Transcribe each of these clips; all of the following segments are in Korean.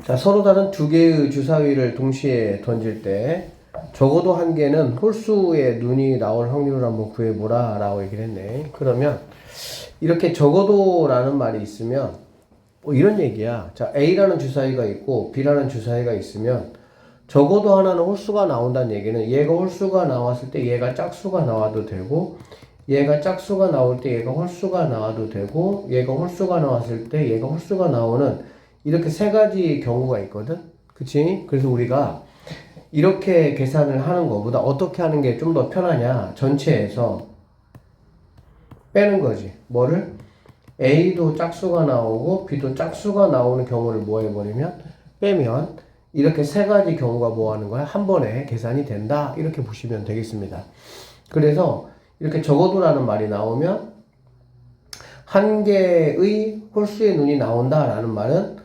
자, 서로 다른 두 개의 주사위를 동시에 던질 때 적어도 한 개는 홀수의 눈이 나올 확률을 한번 구해보라 라고 얘기를 했네. 그러면 이렇게 적어도라는 말이 있으면 뭐 이런 얘기야. 자, A라는 주사위가 있고 B라는 주사위가 있으면 적어도 하나는 홀수가 나온다는 얘기는 얘가 홀수가 나왔을 때 얘가 짝수가 나와도 되고, 얘가 짝수가 나올 때 얘가 홀수가 나와도 되고, 얘가 홀수가 나왔을 때 얘가 홀수가 나오는 이렇게 세 가지 경우가 있거든. 그치? 그래서 우리가 이렇게 계산을 하는 것보다 어떻게 하는 게 좀 더 편하냐, 전체에서 빼는 거지. 뭐를? A도 짝수가 나오고 B도 짝수가 나오는 경우를 뭐 해버리면 빼면 이렇게 세 가지 경우가 뭐 하는 거야? 한 번에 계산이 된다. 이렇게 보시면 되겠습니다. 그래서 이렇게 적어도라는 말이 나오면 한 개의 홀수의 눈이 나온다라는 말은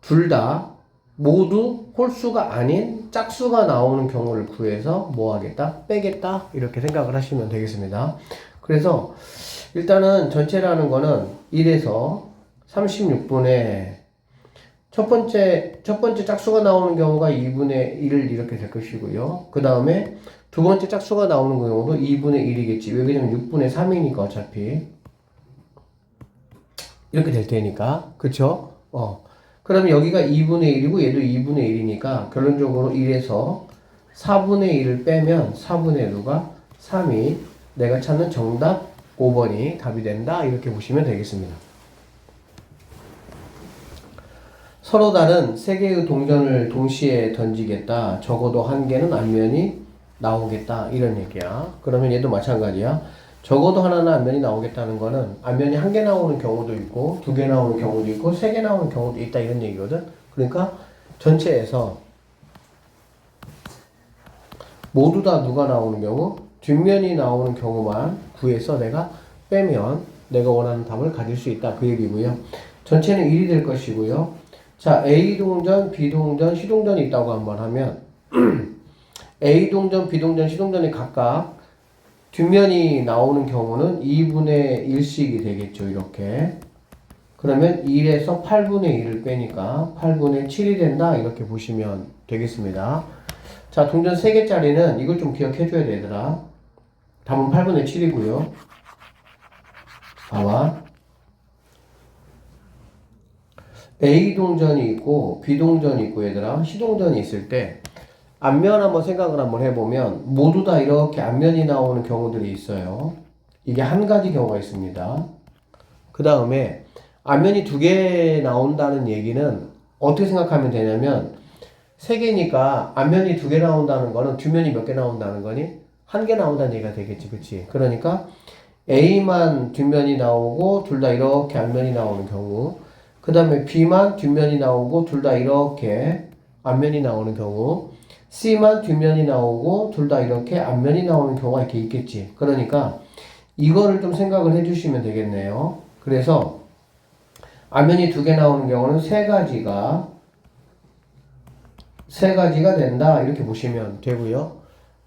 둘 다 모두 홀수가 아닌 짝수가 나오는 경우를 구해서 뭐 하겠다? 빼겠다. 이렇게 생각을 하시면 되겠습니다. 그래서 일단은 전체라는 거는 1에서 36분의 첫 번째 짝수가 나오는 경우가 2분의 1 이렇게 될 것이고요. 그 다음에 두 번째 짝수가 나오는 경우도 2분의 1이겠지. 왜냐면 6분의 3이니까 어차피. 이렇게 될 테니까. 그쵸? 그러면 여기가 2분의 1이고 얘도 2분의 1이니까 결론적으로 1에서 4분의 1을 빼면 4분의 1가 3이 내가 찾는 정답 5번이 답이 된다. 이렇게 보시면 되겠습니다. 서로 다른 세 개의 동전을 동시에 던지겠다. 적어도 한 개는 앞면이 나오겠다. 이런 얘기야. 그러면 얘도 마찬가지야. 적어도 하나는 앞면이 나오겠다는 거는 앞면이 한 개 나오는 경우도 있고 두 개 나오는 경우도 있고 세 개 나오는 경우도 있다. 이런 얘기거든. 그러니까 전체에서 모두 다 누가 나오는 경우? 뒷면이 나오는 경우만 구해서 내가 빼면 내가 원하는 답을 가질 수 있다. 그 얘기고요. 전체는 1이 될 것이고요. 자, A동전, B동전, C동전이 있다고 한번 하면 A동전, B동전, C동전이 각각 뒷면이 나오는 경우는 2분의 1씩이 되겠죠. 이렇게. 그러면 1에서 8분의 1을 빼니까 8분의 7이 된다. 이렇게 보시면 되겠습니다. 자, 동전 3개짜리는 이걸 좀 기억해 줘야 되더라. 답은 8분의 7이고요. 봐봐. A동전이 있고 B동전이 있고 얘들아 C동전이 있을 때 앞면 한번 생각을 한번 해보면 모두 다 이렇게 앞면이 나오는 경우들이 있어요. 이게 한 가지 경우가 있습니다. 그 다음에 앞면이 두 개 나온다는 얘기는 어떻게 생각하면 되냐면 3개니까 앞면이 두 개 나온다는 거는 뒷면이 몇 개 나온다는 거니? 한 개 나온다는 얘기가 되겠지. 그치? 그러니까 A만 뒷면이 나오고 둘 다 이렇게 앞면이 나오는 경우, 그 다음에 B만 뒷면이 나오고 둘 다 이렇게 앞면이 나오는 경우, C만 뒷면이 나오고 둘 다 이렇게 앞면이 나오는 경우가 이렇게 있겠지. 그러니까 이거를 좀 생각을 해주시면 되겠네요. 그래서 앞면이 두 개 나오는 경우는 세 가지가 된다. 이렇게 보시면 되고요.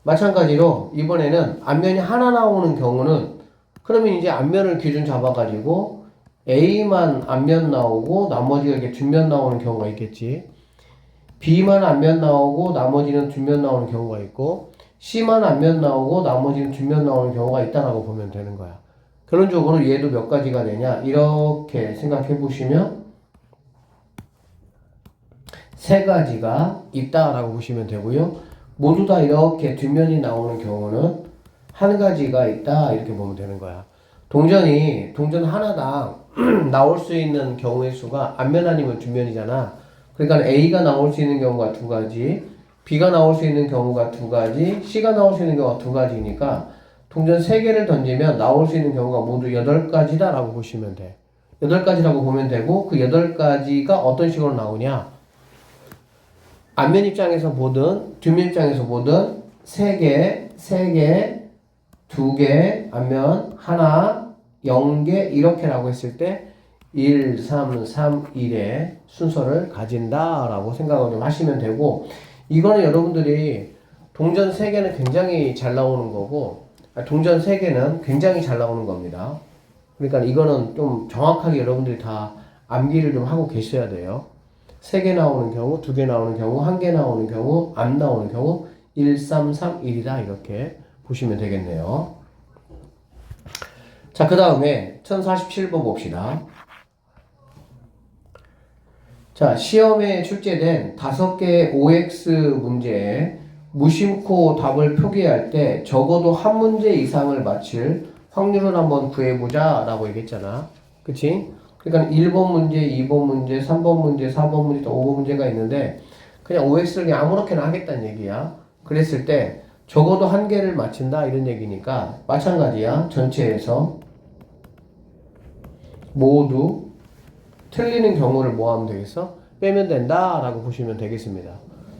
마찬가지로 이번에는 앞면이 하나 나오는 경우는 그러면 이제 앞면을 기준 잡아가지고 A만 앞면 나오고 나머지가 이렇게 뒷면 나오는 경우가 있겠지. B만 앞면 나오고 나머지는 뒷면 나오는 경우가 있고 C만 앞면 나오고 나머지는 뒷면 나오는 경우가 있다라고 보면 되는 거야. 결론적으로 얘도 몇 가지가 되냐 이렇게 생각해 보시면 세 가지가 있다라고 보시면 되고요. 모두 다 이렇게 뒷면이 나오는 경우는 한 가지가 있다 이렇게 보면 되는 거야. 동전 하나당 나올 수 있는 경우의 수가 앞면 아니면 뒷면이잖아. 그러니까 A가 나올 수 있는 경우가 두 가지, B가 나올 수 있는 경우가 두 가지, C가 나올 수 있는 경우가 두 가지니까 동전 3개를 던지면 나올 수 있는 경우가 모두 8가지다 라고 보시면 돼. 8가지라고 보면 되고 그 8가지가 어떤 식으로 나오냐? 앞면 입장에서 보든 뒷면 입장에서 보든 3개, 2개, 앞면 하나, 0개 이렇게라고 했을 때 1, 3, 3, 1의 순서를 가진다 라고 생각을 좀 하시면 되고, 이거는 여러분들이 동전 3개는 굉장히 잘 나오는 거고 동전 3개는 굉장히 잘 나오는 겁니다. 그러니까 이거는 좀 정확하게 여러분들이 다 암기를 좀 하고 계셔야 돼요. 3개 나오는 경우, 2개 나오는 경우, 1개 나오는 경우, 안 나오는 경우 1, 3, 3, 1이다 이렇게 보시면 되겠네요. 자, 그 다음에 1047번 봅시다. 자, 시험에 출제된 5개의 OX 문제에 무심코 답을 표기할 때 적어도 한 문제 이상을 맞힐 확률을 한번 구해보자 라고 얘기했잖아. 그치? 그러니까 1번 문제, 2번 문제, 3번 문제, 4번 문제, 또 5번 문제가 있는데 그냥 OX를 그냥 아무렇게나 하겠다는 얘기야. 그랬을 때 적어도 한 개를 맞춘다 이런 얘기니까 마찬가지야. 전체에서 모두 틀리는 경우를 뭐 하면 되겠어? 빼면 된다 라고 보시면 되겠습니다.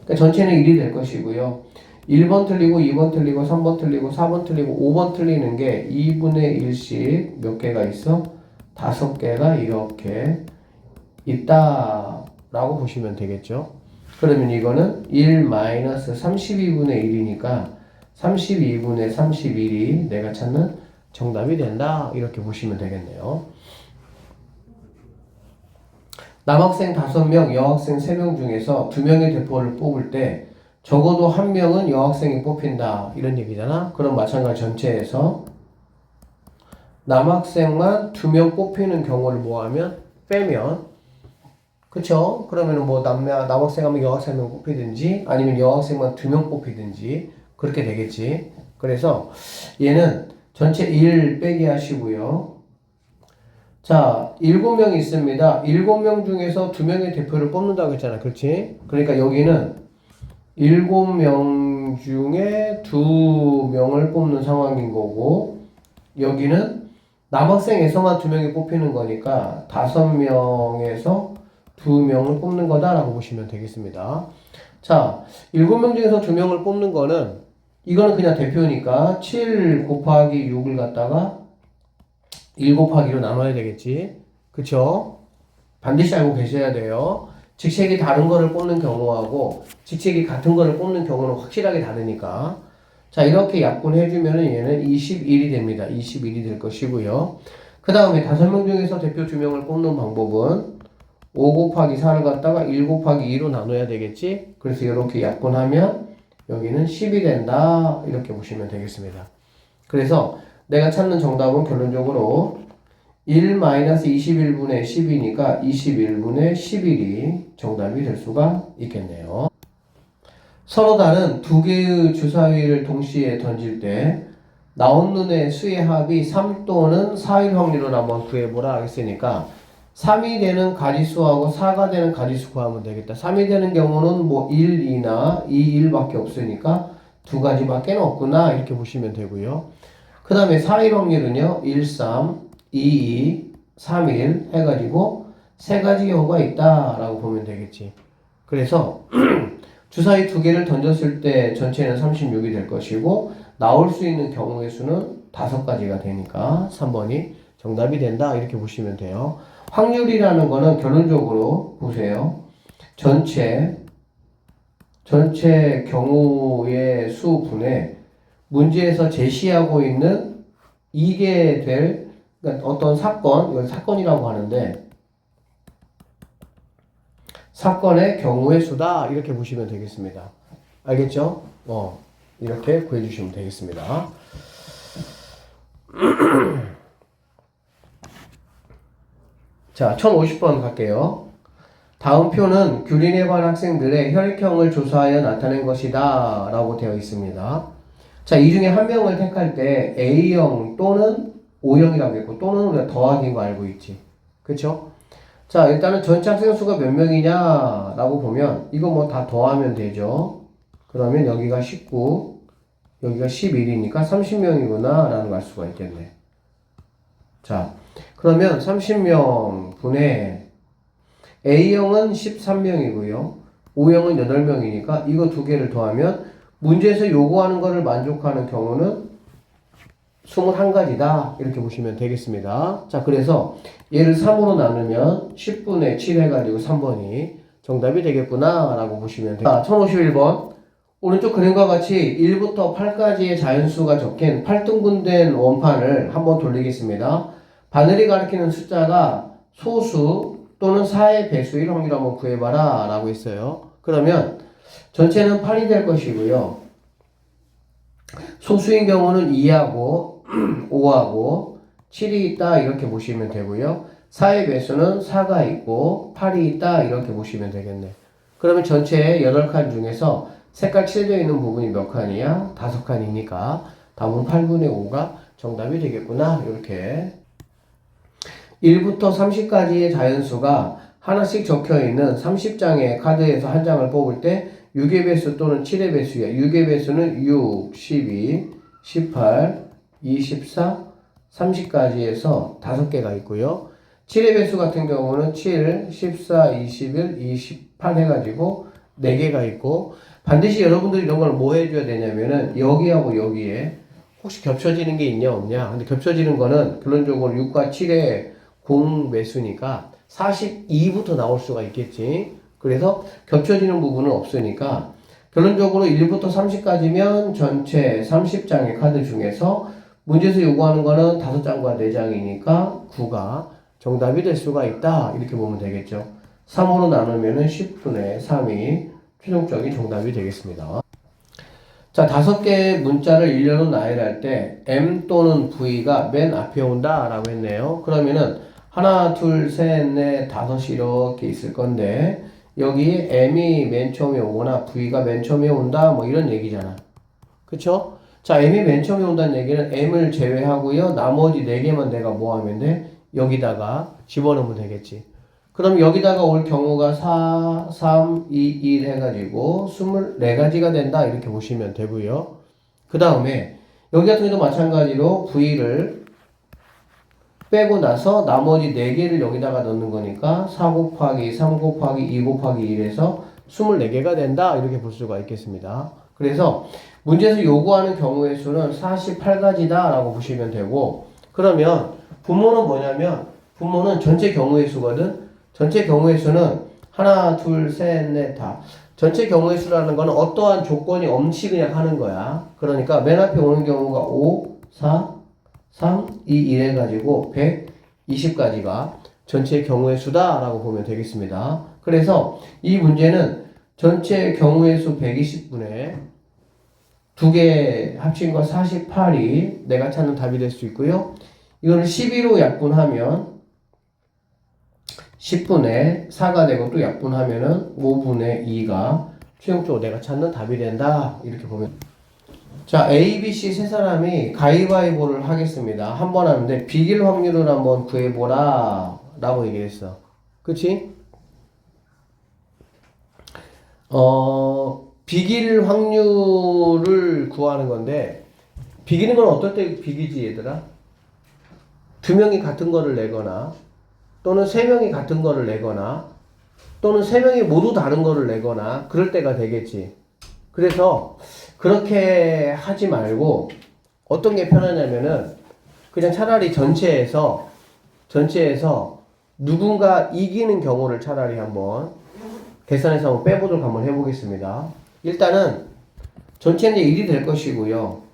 그러니까 전체는 1이 될 것이고요. 1번 틀리고 2번 틀리고 3번 틀리고 4번 틀리고 5번 틀리는 게 2분의 1씩 몇 개가 있어? 5개가 이렇게 있다 라고 보시면 되겠죠. 그러면 이거는 1-32분의 1이니까 32분의 31이 내가 찾는 정답이 된다 이렇게 보시면 되겠네요. 남학생 5명, 여학생 3명 중에서 2명의 대표를 뽑을 때 적어도 1명은 여학생이 뽑힌다 이런 얘기잖아. 그럼 마찬가지 전체에서 남학생만 2명 뽑히는 경우를 뭐하면 빼면 그쵸? 그러면 뭐 남학생 하면 여학생 1명 뽑히든지 아니면 여학생만 2명 뽑히든지 그렇게 되겠지. 그래서 얘는 전체 1 빼기 하시고요. 자, 7명이 있습니다. 7명 중에서 2명의 대표를 뽑는다고 했잖아. 그렇지? 그러니까 여기는 7명 중에 2명을 뽑는 상황인 거고 여기는 남학생에서만 2명이 뽑히는 거니까 5명에서 2명을 뽑는 거다라고 보시면 되겠습니다. 자, 7명 중에서 2명을 뽑는 거는 이거는 그냥 대표니까 7 곱하기 6을 갖다가 1 곱하기로 나눠야 되겠지. 그쵸? 반드시 알고 계셔야 돼요. 직책이 다른 거를 뽑는 경우하고 직책이 같은 거를 뽑는 경우는 확실하게 다르니까. 자, 이렇게 약분해주면 얘는 21이 됩니다. 21이 될 것이고요. 그 다음에 5명 중에서 대표 2명을 뽑는 방법은 5 곱하기 4를 갖다가 1 곱하기 2로 나눠야 되겠지. 그래서 이렇게 약분하면 여기는 10이 된다. 이렇게 보시면 되겠습니다. 그래서 내가 찾는 정답은 결론적으로 1-21분의 10이니까 21분의 11이 정답이 될 수가 있겠네요. 서로 다른 2개의 주사위를 동시에 던질 때 나온 눈의 수의 합이 3 또는 4일 확률을 한번 구해보라 했으니까 3이 되는 가지수하고 4가 되는 가지수 구하면 되겠다. 3이 되는 경우는 뭐 1, 2나 2, 1밖에 없으니까 2가지밖에 없구나 이렇게 보시면 되고요. 그 다음에 4일 확률은요 1, 3, 2, 2, 3, 1 해가지고 3가지 경우가 있다라고 보면 되겠지. 그래서 주사위 2개를 던졌을 때 전체는 36이 될 것이고 나올 수 있는 경우의 수는 5가지가 되니까 3번이 정답이 된다 이렇게 보시면 돼요. 확률이라는 거는 결론적으로 보세요. 전체 경우의 수분에 문제에서 제시하고 있는 이게 될 그러니까 어떤 사건, 이걸 사건이라고 하는데 사건의 경우의 수다 이렇게 보시면 되겠습니다. 알겠죠? 이렇게 구해주시면 되겠습니다. 자, 1050번 갈게요. 다음 표는 규린에 관한 학생들의 혈액형을 조사하여 나타낸 것이다 라고 되어 있습니다. 자, 이 중에 한 명을 택할 때 A형 또는 O형이라고 했고 또는 우리가 더하기인 거 알고 있지. 그쵸? 자, 일단은 전체 학생 수가 몇 명이냐 라고 보면 이거 뭐 다 더하면 되죠. 그러면 여기가 19 여기가 11이니까 30명이구나 라는 걸 알 수가 있겠네. 자, 그러면 30명 분의 A형은 13명이고요. O형은 8명이니까 이거 2개를 더하면 문제에서 요구하는 것을 만족하는 경우는 21가지다 이렇게 보시면 되겠습니다. 자, 그래서 얘를 3으로 나누면 10분의 7 해가지고 3번이 정답이 되겠구나 라고 보시면 됩니다. 1051번 오른쪽 그림과 같이 1부터 8까지의 자연수가 적힌 8등분된 원판을 한번 돌리겠습니다. 바늘이 가리키는 숫자가 소수 또는 4의 배수일 확률 한번 구해봐라 라고 했어요. 그러면 전체는 8이 될 것이고요. 소수인 경우는 2하고 5하고 7이 있다 이렇게 보시면 되고요. 4의 배수는 4가 있고 8이 있다 이렇게 보시면 되겠네. 그러면 전체 8칸 중에서 색깔 칠해져 있는 부분이 몇 칸이야? 5칸이니까 답은 8분의 5가 정답이 되겠구나. 이렇게 1부터 30까지의 자연수가 하나씩 적혀있는 30장의 카드에서 한 장을 뽑을 때 6의 배수 또는 7의 배수야. 6의 배수는 6, 12, 18, 24, 30까지 해서 5개가 있고요. 7의 배수 같은 경우는 7, 14, 21, 28 해가지고 4개가 있고, 반드시 여러분들이 이런 걸 뭐 해줘야 되냐면은 여기하고 여기에 혹시 겹쳐지는 게 있냐 없냐. 근데 겹쳐지는 거는 결론적으로 6과 7의 공매수니까 42부터 나올 수가 있겠지. 그래서 겹쳐지는 부분은 없으니까 결론적으로 1부터 30까지면 전체 30장의 카드 중에서 문제에서 요구하는 거는 5장과 4장이니까 9가 정답이 될 수가 있다. 이렇게 보면 되겠죠. 3으로 나누면 10분의 3이 최종적인 정답이 되겠습니다. 자, 5개의 문자를 일련으로 나열할 때 M 또는 V가 맨 앞에 온다 라고 했네요. 그러면은 하나, 둘, 셋, 넷, 5이 이렇게 있을 건데 여기 M이 맨 처음에 오거나 V가 맨 처음에 온다 뭐 이런 얘기잖아. 그쵸? 자, M이 맨 처음에 온다는 얘기는 M을 제외하고요. 나머지 4개만 내가 뭐 하면 돼? 여기다가 집어넣으면 되겠지. 그럼 여기다가 올 경우가 4, 3, 2, 1 해가지고 24가지가 된다 이렇게 보시면 되고요. 그 다음에 여기 같은 경우도 마찬가지로 V를 빼고 나서 나머지 4개를 여기다가 넣는 거니까 4 곱하기 3 곱하기 2 곱하기 1에서 24개가 된다 이렇게 볼 수가 있겠습니다. 그래서 문제에서 요구하는 경우의 수는 48가지다 라고 보시면 되고, 그러면 분모는 뭐냐면 분모는 전체 경우의 수거든. 전체 경우의 수는 하나, 둘, 셋, 넷, 다. 전체 경우의 수라는 거는 어떠한 조건이 없이 그냥 하는 거야. 그러니까 맨 앞에 오는 경우가 5, 4, 3, 2, 1 해가지고 120가지가 전체 경우의 수다라고 보면 되겠습니다. 그래서 이 문제는 전체 경우의 수 120분의 2개 합친 거 48이 내가 찾는 답이 될 수 있고요. 이거는 12로 약분하면 10분의 4가 되고 또 약분하면은 5분의 2가 최종적으로 내가 찾는 답이 된다. 이렇게 보면. 자, A, B, C 세 사람이 가위바위보를 하겠습니다. 한 번 하는데 비길 확률을 한번 구해보라 라고 얘기했어. 그치? 비길 확률을 구하는 건데, 비기는 건 어떨 때 비기지 얘들아? 2명이 같은 거를 내거나 또는 3명이 같은 거를 내거나 또는 3명이 모두 다른 거를 내거나 그럴 때가 되겠지. 그래서 그렇게 하지 말고 어떤 게 편하냐면은 그냥 차라리 전체에서 누군가 이기는 경우를 차라리 한번 계산해서 한번 빼보도록 한번 해보겠습니다. 일단은 전체는 1이 될 것이고요.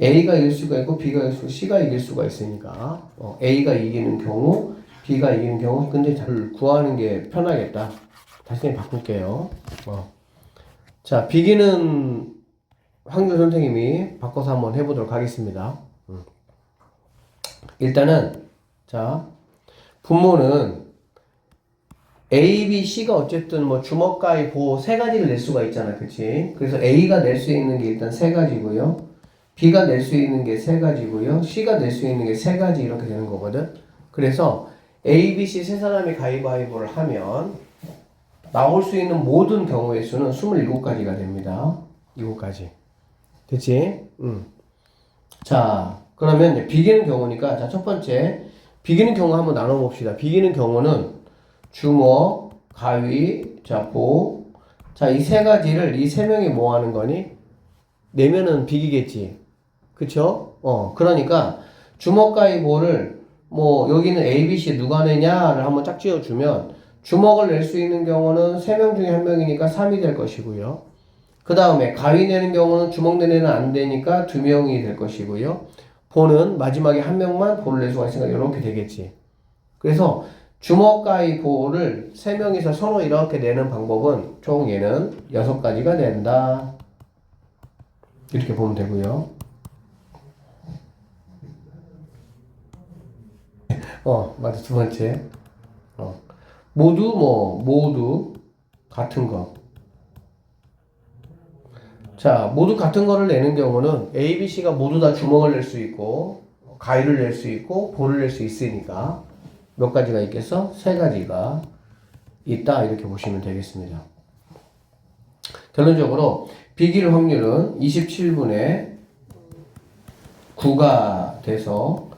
A가 이길 수가 있고 B가 이길 수가 있고 C가 이길 수가 있으니까 A가 이기는 경우, B가 이기는 경우. 근데 잘 구하는 게 편하겠다. 다시 바꿀게요. 자, 비기는 확률 선생님이 바꿔서 한번 해보도록 하겠습니다. 일단은 자, 분모는 A, B, C가 어쨌든 뭐 주먹가위, 보 3가지를 낼 수가 있잖아, 그치? 그래서 A가 낼 수 있는 게 일단 3가지고요. B가 낼 수 있는 게 3가지고요. C가 낼 수 있는 게 3가지 이렇게 되는 거거든. 그래서 A, B, C 세 사람이 가위바위보를 하면 나올 수 있는 모든 경우의 수는 27가지가 됩니다. 7가지. 됐지? 자, 그러면 이제 비기는 경우니까, 자, 첫 번째 비기는 경우 한번 나눠봅시다. 비기는 경우는 주먹, 가위, 자, 보. 자, 이 3가지를 이 3명이 뭐 하는 거니? 내면은 비기겠지. 그쵸? 그러니까 주먹, 가위, 보를 뭐 여기는 A, B, C 누가 내냐를 한번 짝 지어주면 주먹을 낼 수 있는 경우는 3명 중에 1명이니까 3이 될 것이고요. 그 다음에 가위 내는 경우는 주먹 내내는 안 되니까 2명이 될 것이고요. 보는 마지막에 한 명만 보를 낼 수가 있으니까 이렇게 되겠지. 그래서 주먹가위 보를 3명이서 서로 이렇게 내는 방법은 총 얘는 6가지가 된다. 이렇게 보면 되고요. 맞아. 두 번째. 모두 같은 거. 자, 모두 같은 거를 내는 경우는 A, B, C가 모두 다 주먹을 낼 수 있고, 가위를 낼 수 있고, 볼을 낼 수 있으니까 몇 가지가 있겠어? 3가지가 있다. 이렇게 보시면 되겠습니다. 결론적으로 비길 확률은 27분의 9가 돼서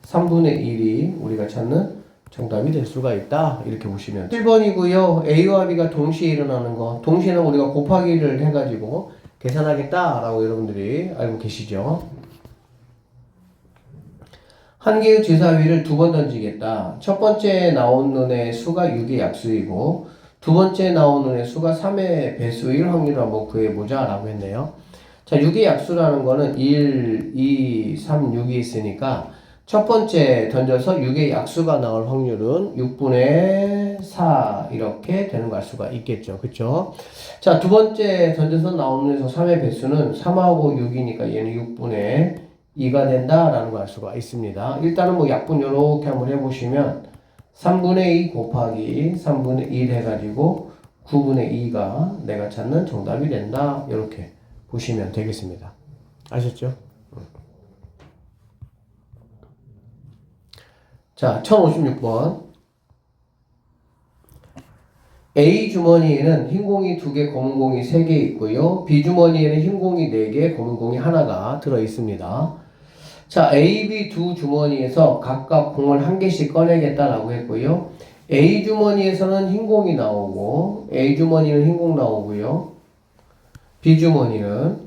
3분의 1이 우리가 찾는 정답이 될 수가 있다. 이렇게 보시면 7번이고요. A와 B가 동시에 일어나는 거. 동시에는 우리가 곱하기를 해가지고 계산하겠다라고 여러분들이 알고 계시죠? 한 개의 주사위를 2번 던지겠다. 첫 번째 나온 눈의 수가 6의 약수이고 두 번째 나온 눈의 수가 3의 배수일 확률을 한번 구해보자 라고 했네요. 자, 6의 약수라는 거는 1, 2, 3, 6이 있으니까 첫 번째 던져서 6의 약수가 나올 확률은 6분의 4 이렇게 되는 걸 알 수가 있겠죠. 그쵸? 자, 두 번째 던져서 나오는 에서 3의 배수는 3하고 6이니까 얘는 6분의 2가 된다라는 걸 알 수가 있습니다. 일단은 뭐 약분 요렇게 한번 해보시면 3분의 2 곱하기 3분의 1 해가지고 9분의 2가 내가 찾는 정답이 된다. 이렇게 보시면 되겠습니다. 아셨죠? 자, 1056번. A 주머니에는 흰 공이 2개, 검은 공이 3개 있고요. B 주머니에는 흰 공이 4개, 검은 공이 하나가 들어 있습니다. 자, A, B 두 주머니에서 각각 공을 1개씩 꺼내겠다라고 했고요. A 주머니에서는 흰 공이 나오고, A 주머니는 흰 공 나오고요. B 주머니는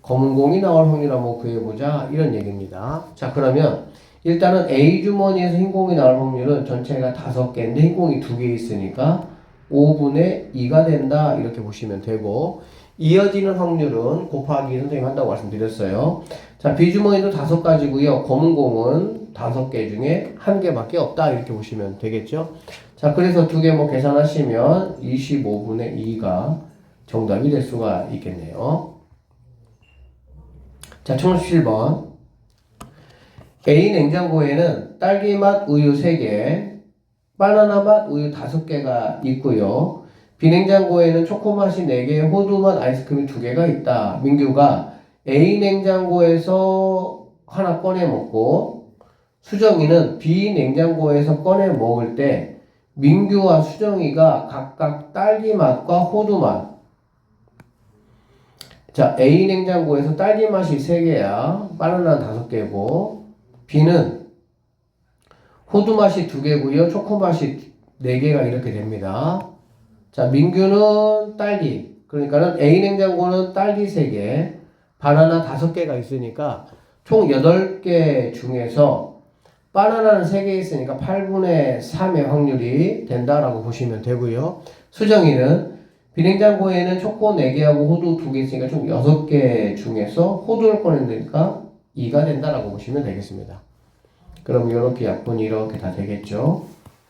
검은 공이 나올 확률 한번 구해보자. 이런 얘기입니다. 자, 그러면 일단은 A 주머니에서 흰 공이 나올 확률은 전체가 5개인데 흰 공이 2개 있으니까 5분의 2가 된다. 이렇게 보시면 되고, 이어지는 확률은 곱하기 선생님 한다고 말씀드렸어요. 자, B주머니도 5가지고요. 검은 공은 5개 중에 1개밖에 없다. 이렇게 보시면 되겠죠. 자, 그래서 2개 뭐 계산하시면 25분의 2가 정답이 될 수가 있겠네요. 자, 1017번. A 냉장고에는 딸기맛 우유 3개, 바나나맛 우유 5개가 있고요. B 냉장고에는 초코맛이 4개, 호두맛 아이스크림이 2개가 있다. 민규가 A 냉장고에서 하나 꺼내 먹고 수정이는 B 냉장고에서 꺼내 먹을 때 민규와 수정이가 각각 딸기맛과 호두맛. 자, A 냉장고에서 딸기맛이 3개야. 바나나는 5개고 B는 호두맛이 2개고요. 초코맛이 4개가 이렇게 됩니다. 자, 민규는 딸기. 그러니까는 A 냉장고는 딸기 3개, 바나나 5개가 있으니까 총 8개 중에서 바나나는 3개 있으니까 8분의 3의 확률이 된다라고 보시면 되고요. 수정이는 B 냉장고에는 초코 4개하고 호두 2개 있으니까 총 6개 중에서 호두를 꺼낸다니까 2가 된다라고 보시면 되겠습니다. 그럼 이렇게 약분이 이렇게 다 되겠죠.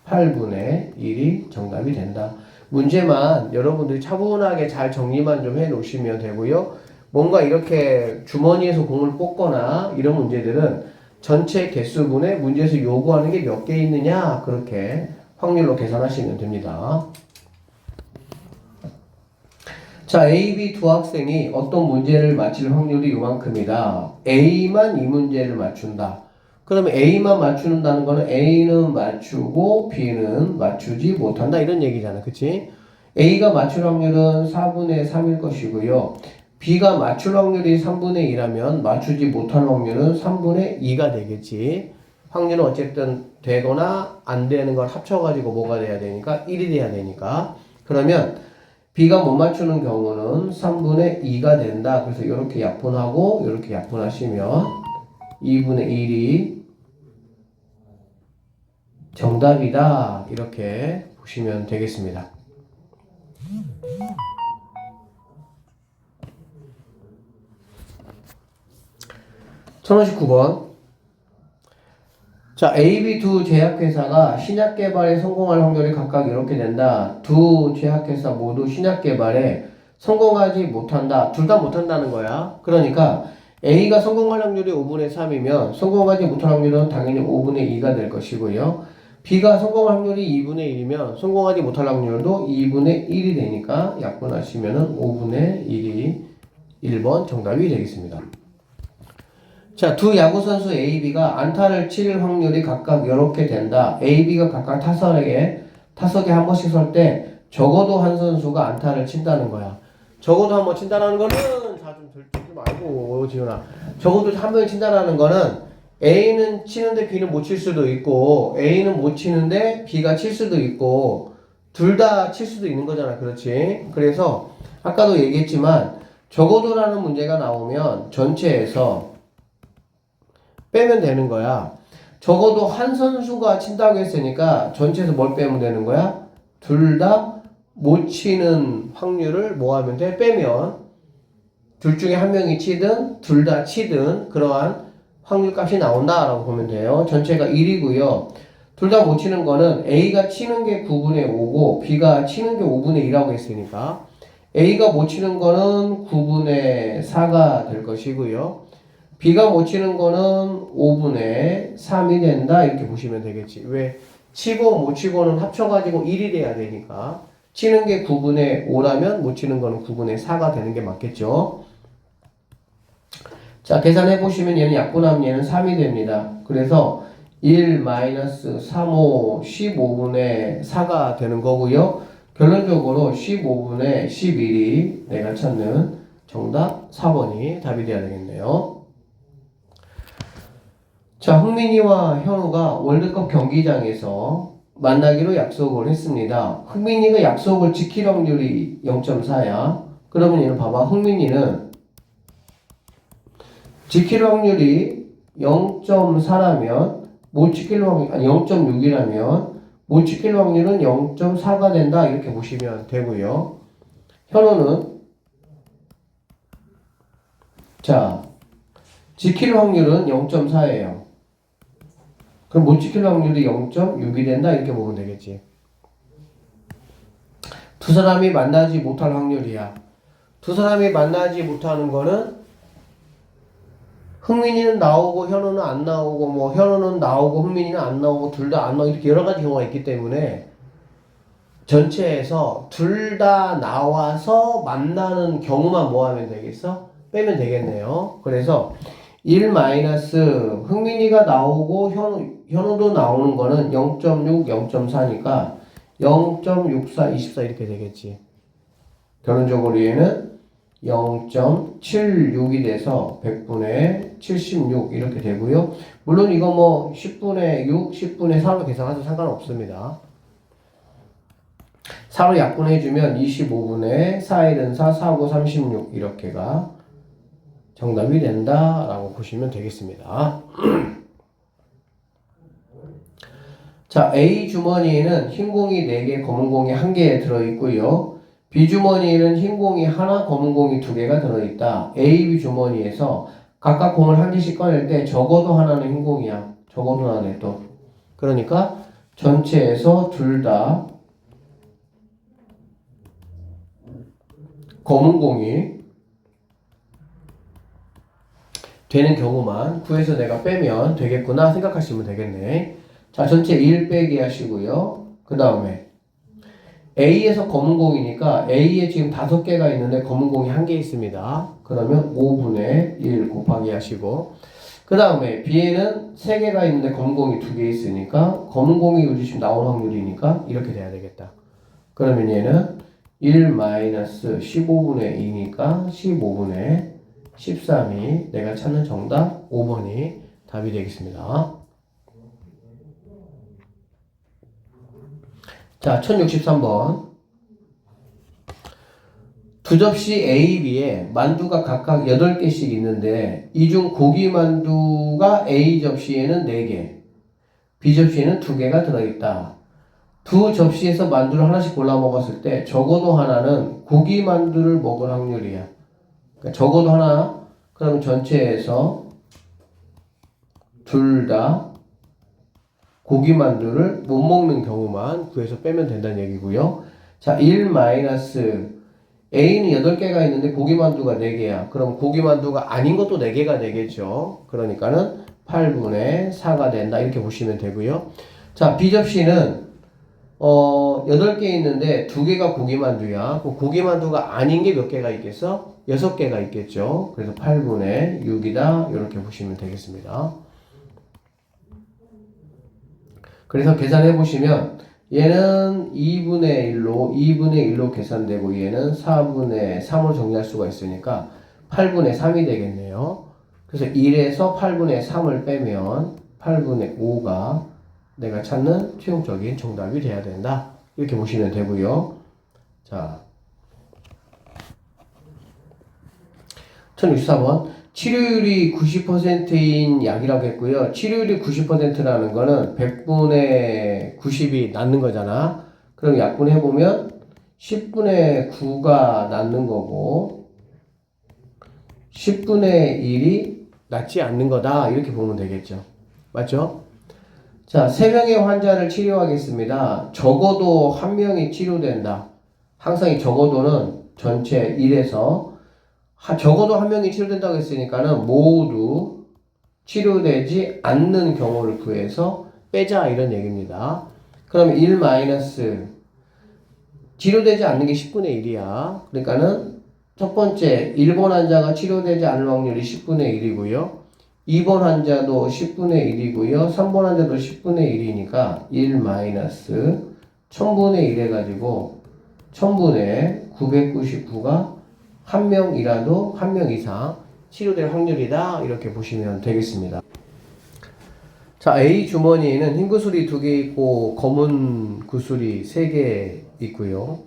8분의 1이 정답이 된다. 문제만 여러분들이 차분하게 잘 정리만 좀 해 놓으시면 되고요. 뭔가 이렇게 주머니에서 공을 뽑거나 이런 문제들은 전체 개수분의 문제에서 요구하는 게 몇 개 있느냐 그렇게 확률로 계산하시면 됩니다. 자, A, B 두 학생이 어떤 문제를 맞힐 확률이 요만큼이다. A만 이 문제를 맞춘다. 그러면 A만 맞춘다는 거는 A는 맞추고 B는 맞추지 못한다. 이런 얘기잖아. 그치? A가 맞출 확률은 4분의 3일 것이고요. B가 맞출 확률이 3분의 2라면 맞추지 못할 확률은 3분의 2가 되겠지. 확률은 어쨌든 되거나 안 되는 걸 합쳐가지고 뭐가 돼야 되니까 1이 돼야 되니까. 그러면 B가 못 맞추는 경우는 3분의 2가 된다. 그래서 이렇게 약분하고 이렇게 약분하시면 2분의 1이 정답이다. 이렇게 보시면 되겠습니다. 1059번. 자, A, B 두 제약회사가 신약 개발에 성공할 확률이 각각 이렇게 된다. 두 제약회사 모두 신약 개발에 성공하지 못한다. 둘 다 못한다는 거야. 그러니까 A가 성공할 확률이 5분의 3이면 성공하지 못할 확률은 당연히 5분의 2가 될 것이고요. B가 성공할 확률이 2분의 1이면 성공하지 못할 확률도 2분의 1이 되니까 약분하시면은 5분의 1이 1번 정답이 되겠습니다. 자, 두 야구선수 A, B가 안타를 칠 확률이 각각 이렇게 된다. A, B가 각각 타석에 한 번씩 설 때 적어도 한 선수가 안타를 친다는 거야. 적어도 한 번 친다는 거는 자, 좀 들지 말고 지훈아. 적어도 한 번 친다는 거는 A는 치는데 B는 못 칠 수도 있고 A는 못 치는데 B가 칠 수도 있고 둘 다 칠 수도 있는 거잖아. 그렇지? 그래서 아까도 얘기했지만 적어도라는 문제가 나오면 전체에서 빼면 되는 거야. 적어도 한 선수가 친다고 했으니까 전체에서 뭘 빼면 되는 거야? 둘 다 못 치는 확률을 뭐 하면 돼? 빼면 둘 중에 한 명이 치든 둘 다 치든 그러한 확률 값이 나온다라고 보면 돼요. 전체가 1이고요. 둘 다 못 치는 거는 A가 치는 게 9분의 5고 B가 치는 게 5분의 2라고 했으니까 A가 못 치는 거는 9분의 4가 될 것이고요. B가 못 치는 거는 5분의 3이 된다 이렇게 보시면 되겠지. 왜? 치고 못 치고는 합쳐가지고 1이 돼야 되니까 치는 게 9분의 5라면 못 치는 거는 9분의 4가 되는 게 맞겠죠. 자, 계산해 보시면 얘는 약분하면 얘는 3이 됩니다. 그래서 1 마이너스 3호 15분의 4가 되는 거고요. 결론적으로 15분의 11이 내가 찾는 정답 4번이 답이 돼야 되겠네요. 자, 흥민이와 현우가 월드컵 경기장에서 만나기로 약속을 했습니다. 흥민이가 약속을 지킬 확률이 0.4야. 그러면 얘는 봐봐. 흥민이는 지킬 확률이 0.4라면 못 지킬 확률, 아니 0.6이라면 못 지킬 확률은 0.4가 된다. 이렇게 보시면 되고요. 현우는 자, 지킬 확률은 0.4예요. 그럼 못 지킬 확률이 0.6이 된다 이렇게 보면 되겠지. 두 사람이 만나지 못할 확률이야. 두 사람이 만나지 못하는 거는 흥민이는 나오고 현우는 안 나오고 뭐 현우는 나오고 흥민이는 안 나오고 둘 다 안 나오고 이렇게 여러 가지 경우가 있기 때문에 전체에서 둘 다 나와서 만나는 경우만 뭐 하면 되겠어? 빼면 되겠네요. 그래서 1 마이너스 흥민이가 나오고 현우도 나오는 거는 0.6, 0.4니까 0.64, 24 이렇게 되겠지. 결론적으로 얘는 0.76이 돼서 100분의 76 이렇게 되고요. 물론 이거 뭐 10분의 6, 10분의 4로 계산해도 상관없습니다. 4로 약분해주면 25분의 4일은 4, 4고 36 이렇게가 정답이 된다라고 보시면 되겠습니다. 자, A 주머니에는 흰 공이 4개, 검은 공이 1개 들어있고요. B 주머니에는 흰 공이 하나, 검은 공이 2개가 들어있다. A, B 주머니에서 각각 공을 1개씩 꺼낼 때 적어도 하나는 흰 공이야. 적어도 하나네 또. 그러니까 전체에서 둘 다 검은 공이 되는 경우만 구해서 내가 빼면 되겠구나 생각하시면 되겠네. 자, 전체 1 빼기 하시고요. 그 다음에 A에서 검은 공이니까 A에 지금 5개가 있는데 검은 공이 1개 있습니다. 그러면 5분의 1 곱하기 하시고 그 다음에 B에는 3개가 있는데 검은 공이 2개 있으니까 검은 공이 여기 지금 나올 확률이니까 이렇게 돼야 되겠다. 그러면 얘는 1 마이너스 15분의 2니까 15분의 13이 내가 찾는 정답 5번이 답이 되겠습니다. 자, 1063번. 두 접시 A, B에 만두가 각각 8개씩 있는데 이 중 고기 만두가 A 접시에는 4개, B 접시에는 2개가 들어있다. 두 접시에서 만두를 하나씩 골라 먹었을 때 적어도 하나는 고기 만두를 먹을 확률이야. 그러니까 적어도 하나, 그럼 전체에서 둘 다 고기만두를 못 먹는 경우만 구해서 빼면 된다는 얘기고요. 자, 1 마이너스 A는 8개가 있는데 고기만두가 4개야. 그럼 고기만두가 아닌 것도 4개가 되겠죠. 그러니까는 8분의 4가 된다. 이렇게 보시면 되고요. 자, B접시는 8개 있는데 2개가 고기만두야. 그 고기만두가 아닌 게 몇 개가 있겠어? 6개가 있겠죠. 그래서 8분의 6이다. 이렇게 보시면 되겠습니다. 그래서 계산해 보시면 얘는 2분의 1로 계산되고 얘는 4분의 3으로 정리할 수가 있으니까 8분의 3이 되겠네요. 그래서 1에서 8분의 3을 빼면 8분의 5가 내가 찾는 최종적인 정답이 돼야 된다. 이렇게 보시면 되고요. 자, 1064번. 치료율이 90%인 약이라고 했고요. 치료율이 90%라는 거는 100분의 90이 낫는 거잖아. 그럼 약분해보면 10분의 9가 낫는 거고 10분의 1이 낫지 않는 거다. 이렇게 보면 되겠죠. 맞죠? 자, 3명의 환자를 치료하겠습니다. 적어도 1명이 치료된다. 항상 이 적어도는 전체 1에서 적어도 1명이 치료된다고 했으니까는 모두 치료되지 않는 경우를 구해서 빼자 이런 얘기입니다. 그럼 1 마이너스 치료되지 않는 게 10분의 1이야. 그러니까는 첫 번째 1번 환자가 치료되지 않을 확률이 10분의 1이고요. 2번 환자도 10분의 1이고요. 3번 환자도 10분의 1이니까 1 마이너스 1000분의 1 해가지고 1000분의 999가 1명이라도 1명 이상 치료될 확률이다. 이렇게 보시면 되겠습니다. 자, A 주머니에는 흰 구슬이 2개 있고 검은 구슬이 3개 있고요.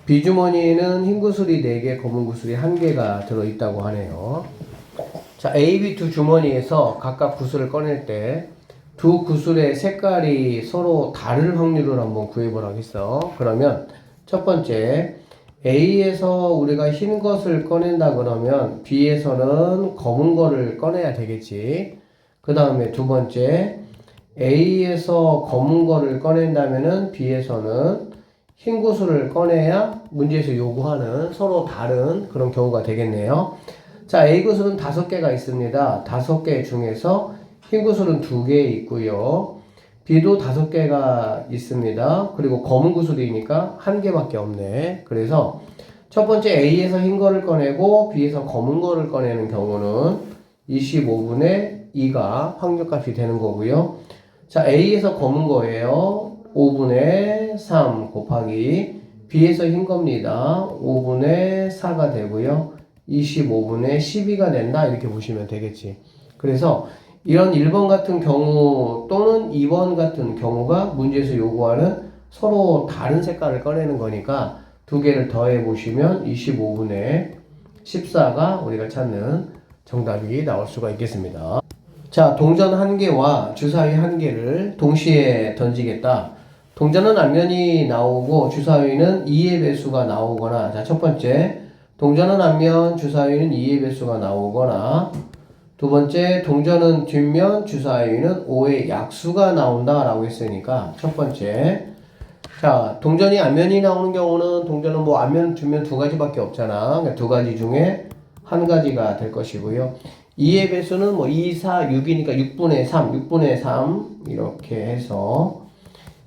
B 주머니에는 흰 구슬이 4개, 검은 구슬이 1개가 들어있다고 하네요. 자, A, B 두 주머니에서 각각 구슬을 꺼낼 때 두 구슬의 색깔이 서로 다를 확률을 한번 구해보라고 했어. 그러면 첫 번째 A에서 우리가 흰 것을 꺼낸다 그러면 B에서는 검은 거를 꺼내야 되겠지. 그 다음에 두 번째 A에서 검은 거를 꺼낸다면은 B에서는 흰 구슬을 꺼내야 문제에서 요구하는 서로 다른 그런 경우가 되겠네요. 자, A 구슬은 5개가 있습니다. 5개 중에서 흰 구슬은 2개 있고요. B도 5개가 있습니다. 그리고 검은 구슬이니까 1개밖에 없네. 그래서 첫 번째 A에서 흰 거를 꺼내고 B에서 검은 거를 꺼내는 경우는 25분의 2가 확률값이 되는 거고요. 자, A에서 검은 거예요. 5분의 3 곱하기 B에서 흰 겁니다. 5분의 4가 되고요. 25분의 12가 된다. 이렇게 보시면 되겠지. 그래서 이런 1번 같은 경우 또는 2번 같은 경우가 문제에서 요구하는 서로 다른 색깔을 꺼내는 거니까 두 개를 더해 보시면 25분의 14가 우리가 찾는 정답이 나올 수가 있겠습니다. 자, 동전 1개와 주사위 1개를 동시에 던지겠다. 동전은 앞면이 나오고 주사위는 2의 배수가 나오거나, 자, 첫 번째 동전은 앞면, 주사위는 2의 배수가 나오거나, 두 번째 동전은 뒷면, 주사위는 5의 약수가 나온다 라고 했으니까 첫 번째, 자, 동전이 앞면이 나오는 경우는 동전은 뭐 앞면, 뒷면 두 가지밖에 없잖아. 그러니까 두 가지 중에 한 가지가 될 것이고요. 2의 배수는 뭐 2, 4, 6이니까 6분의 3, 6분의 3 이렇게 해서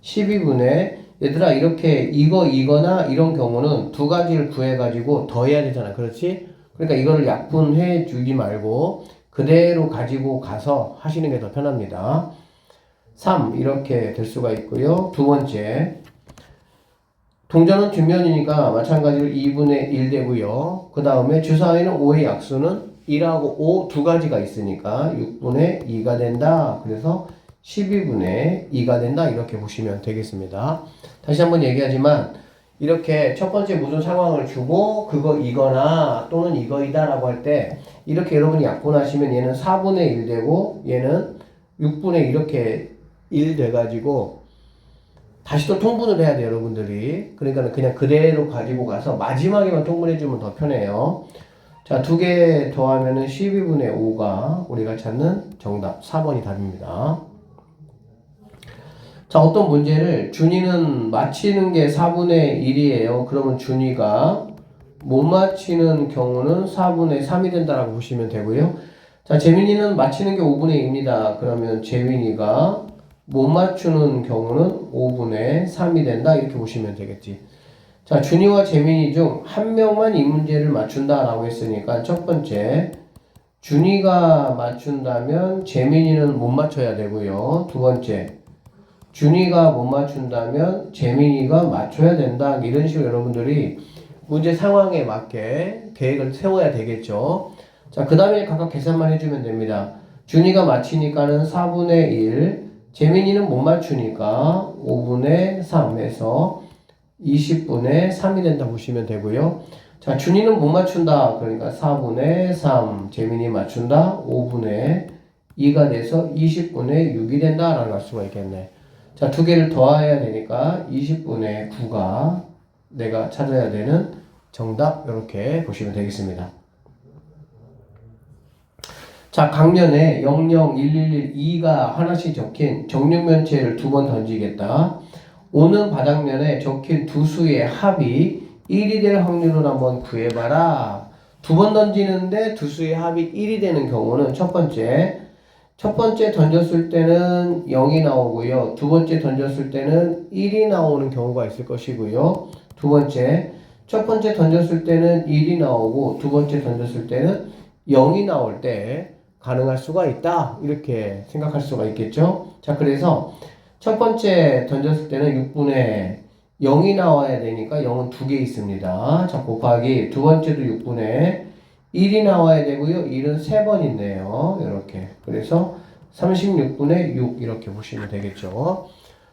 12분의, 얘들아 이렇게 이거나 이런 경우는 두 가지를 구해가지고 더해야 되잖아. 그렇지? 그러니까 이거를 약분해 주지 말고 그대로 가지고 가서 하시는 게 더 편합니다. 3 이렇게 될 수가 있고요. 두 번째 동전은 뒷면이니까 마찬가지로 2분의 1 되고요. 그 다음에 주사위는 5의 약수는 1하고 5 두 가지가 있으니까 6분의 2가 된다. 그래서 12분의 2가 된다. 이렇게 보시면 되겠습니다. 다시 한번 얘기하지만 이렇게 첫 번째 무슨 상황을 주고 그거 이거나 또는 이거이다 라고 할 때 이렇게 여러분이 약분하시면 얘는 4분의 1 되고 얘는 6분의 1 이렇게 1 돼가지고 다시 또 통분을 해야 돼요, 여러분들이. 그러니까 그냥 그대로 가지고 가서 마지막에만 통분해주면 더 편해요. 자, 두 개 더하면은 12분의 5가 우리가 찾는 정답 4번이 답입니다. 자, 어떤 문제를 준이는 맞히는 게 4분의 1이에요. 그러면 준이가 못 맞히는 경우는 4분의 3이 된다라고 보시면 되고요. 자, 재민이는 맞히는 게 5분의 2입니다. 그러면 재민이가 못 맞추는 경우는 5분의 3이 된다. 이렇게 보시면 되겠지. 자, 준이와 재민이 중 한 명만 이 문제를 맞춘다라고 했으니까 첫 번째, 준이가 맞춘다면 재민이는 못 맞춰야 되고요. 두 번째, 준이가 못 맞춘다면 재민이가 맞춰야 된다. 이런 식으로 여러분들이 문제 상황에 맞게 계획을 세워야 되겠죠. 자, 그 다음에 각각 계산만 해주면 됩니다. 준이가 맞히니까는 4분의 1, 재민이는 못 맞추니까 5분의 3에서 20분의 3이 된다 보시면 되고요. 자, 준이는 못 맞춘다. 그러니까 4분의 3, 재민이 맞춘다. 5분의 2가 돼서 20분의 6이 된다라고 할 수가 있겠네. 자, 두 개를 더해야 되니까 20분의 9가 내가 찾아야 되는 정답, 이렇게 보시면 되겠습니다. 자, 강연에 00, 111, 2가 하나씩 적힌 정육면체를 두 번 던지겠다. 오는 바닥면에 적힌 두 수의 합이 1이 될 확률을 한번 구해봐라. 두 번 던지는데 두 수의 합이 1이 되는 경우는 첫 번째 던졌을 때는 0이 나오고요. 두 번째 던졌을 때는 1이 나오는 경우가 있을 것이고요. 두 번째, 첫 번째 던졌을 때는 1이 나오고 두 번째 던졌을 때는 0이 나올 때 가능할 수가 있다. 이렇게 생각할 수가 있겠죠. 자, 그래서 첫 번째 던졌을 때는 6분의 0이 나와야 되니까 0은 두 개 있습니다. 자, 곱하기 두 번째도 6분의 1이 나와야 되고요. 1은 3번 있네요. 이렇게. 그래서 36분의 6 이렇게 보시면 되겠죠.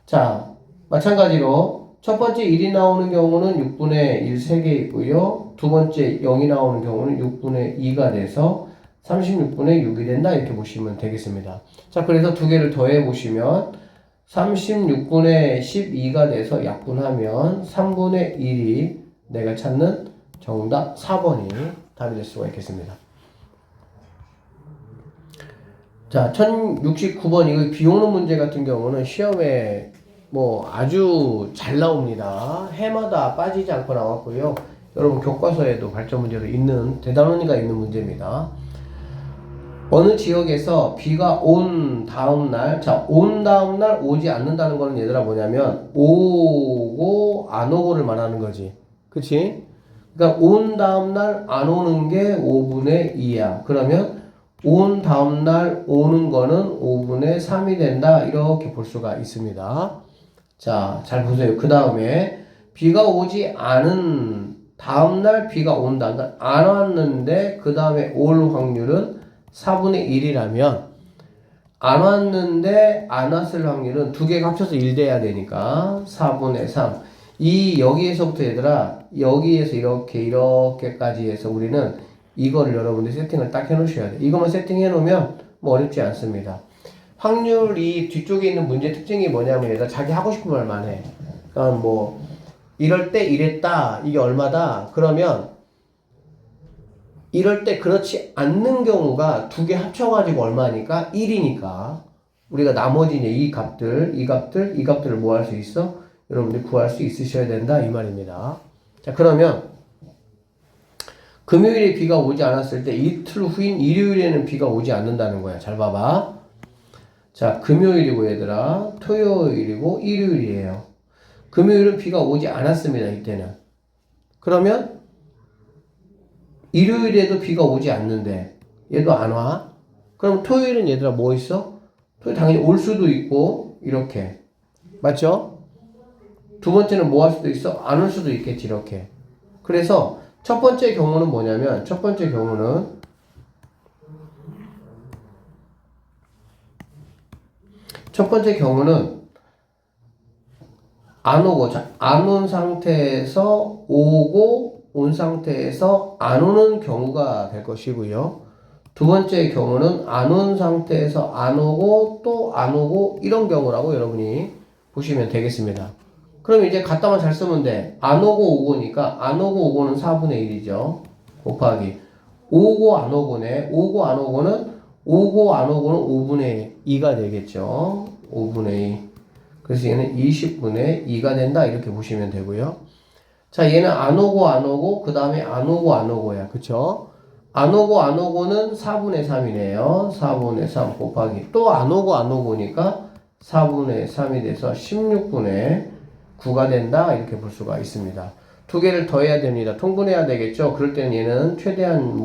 자, 마찬가지로 첫 번째 1이 나오는 경우는 6분의 1 3개 있고요. 두 번째 0이 나오는 경우는 6분의 2가 돼서 36분의 6이 된다. 이렇게 보시면 되겠습니다. 자, 그래서 두 개를 더해 보시면 36분의 12가 돼서 약분하면 3분의 1이 내가 찾는 정답 4번이 답이 될 수가 있겠습니다. 자, 1069번 이거 비 오는 문제 같은 경우는 시험에 뭐 아주 잘 나옵니다. 해마다 빠지지 않고 나왔고요. 여러분 교과서에도 발전 문제로 있는 대단원이가 있는 문제입니다. 어느 지역에서 비가 온 다음날, 자, 온 다음날 오지 않는다는 거는 얘들아 뭐냐면 오고 안 오고를 말하는 거지. 그치? 그러니까 온 다음날 안 오는 게 5분의 2야. 그러면 온 다음날 오는 거는 5분의 3이 된다. 이렇게 볼 수가 있습니다. 자, 잘 보세요. 그 다음에 비가 오지 않은 다음날 비가 온다. 그러니까 안 왔는데 그 다음에 올 확률은 4분의 1이라면 안 왔는데 안 왔을 확률은 두 개가 합쳐서 1 돼야 되니까 4분의 3. 여기에서부터 얘들아 여기에서 이렇게까지 해서 우리는 이거를 여러분들 세팅을 딱 해놓으셔야 돼. 이것만 세팅해 놓으면 뭐 어렵지 않습니다. 확률이 뒤쪽에 있는 문제 특징이 뭐냐면 얘가 자기 하고 싶은 말만 해. 그러니까 뭐 이럴 때 이랬다. 이게 얼마다. 그러면 이럴 때 그렇지 않는 경우가 두 개 합쳐가지고 얼마니까 1이니까 우리가 나머지 이제 이 값들을 뭐 할 수 있어? 여러분들이 구할 수 있으셔야 된다 이 말입니다. 자, 그러면 금요일에 비가 오지 않았을 때 이틀 후인 일요일에는 비가 오지 않는다는 거야. 잘 봐봐. 자, 금요일이고 얘들아 토요일이고 일요일이에요. 금요일은 비가 오지 않았습니다. 이때는. 그러면 일요일에도 비가 오지 않는데 얘도 안 와. 그럼 토요일은 얘들아 뭐 있어? 토요일 당연히 올 수도 있고 이렇게. 맞죠? 두 번째는 뭐 할 수도 있어? 안 올 수도 있겠지 이렇게. 그래서 첫 번째 경우는 뭐냐면 첫 번째 경우는 안 오고 안 온 상태에서 오고 온 상태에서 안 오는 경우가 될 것이고요. 두 번째 경우는 안 온 상태에서 안 오고 또 안 오고 이런 경우라고 여러분이 보시면 되겠습니다. 그럼 이제 갖다만 잘 쓰면 돼. 안 오고 오고니까 안 오고 오고는 4분의 1이죠. 곱하기 오고 안 오고네. 오고 안 오고는 5분의 2가 되겠죠. 5분의 2. 그래서 얘는 20분의 2가 된다. 이렇게 보시면 되고요. 자, 얘는 안 오고, 그 다음에 안 오고야. 그쵸? 안 오고는 4분의 3이네요. 4분의 3 곱하기 또 안 오고니까 4분의 3이 돼서 16분의 9가 된다. 이렇게 볼 수가 있습니다. 두 개를 더해야 됩니다. 통분해야 되겠죠? 그럴 때는 얘는 최대한